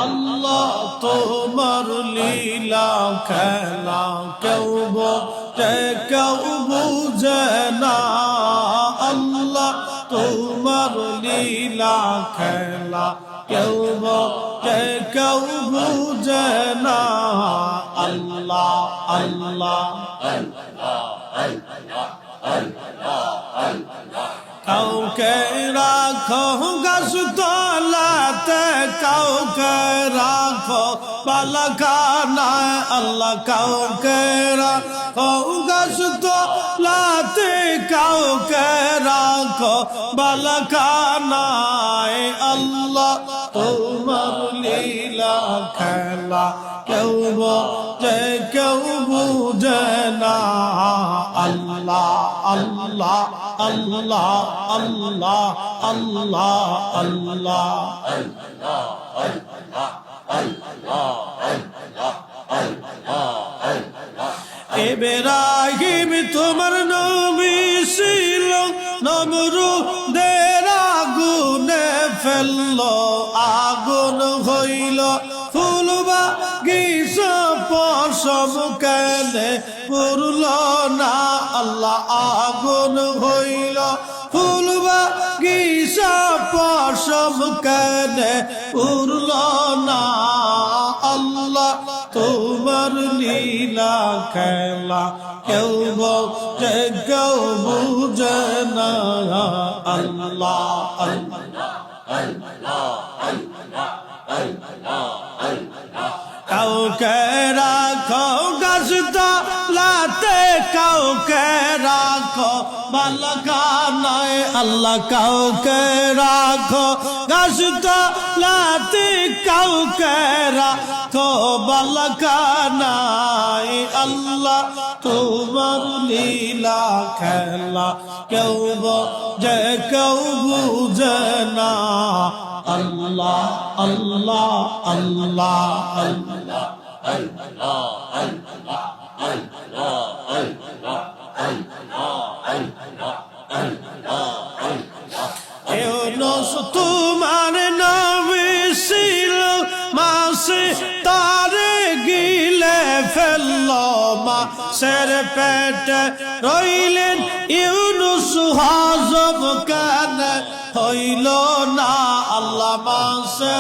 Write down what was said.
আল্লাহ তোমার লীলা খেলা কেউ বোঝে কেউ বুঝে না আল্লাহ তোমার লীলা খেলা কেউ বোঝে কেউ বুঝে না আল্লাহ আল্লাহ কাউকে রাখো গাছ তলাতে কাউকে রাখো বালাখানায় আল্লাহ কাউকে রাখো গাছ তলাতে কাউকে রাখো বালাখানায় আল্লাহ তোমার লীলা খেলা কেউ বোঝে কেউ বুঝে না আল্লাহ আল্লাহ আল্লাহ আল্লাহ আল্লাহ আল্লাহ ইব্রাহিম তোমার নবী ছিল নমরুদের আগুনে ফেললো আগুন হইল ফুল বাগিচা পশম কেনে পুরল না আল্লাহ আগুন হইল ফুল বাগিচা পশম কেনে পুরল না আল্লাহ তোমার লীলা খেলা কেউ বোঝে কেউ বুঝে না আল্লাহ কাউকে রাখো গাছ তলাতে কাউকে রাখো বালাখানায় আল্লাহ কাউকে রাখো গাছ তলাতে কাউকে রাখো বালাখানায় আল্লাহ তোমার লীলা খেলা কেউ বোঝে কেউ বুঝে না আল্লাহ আল্লাহ আল্লাহ আল্লাহ তোমার নবী ছিল মাসে তারে গিলে ফেললো মাছের পেটে রইলেন ইউনুস হজম কেন হইল না আল্লাহ মাছের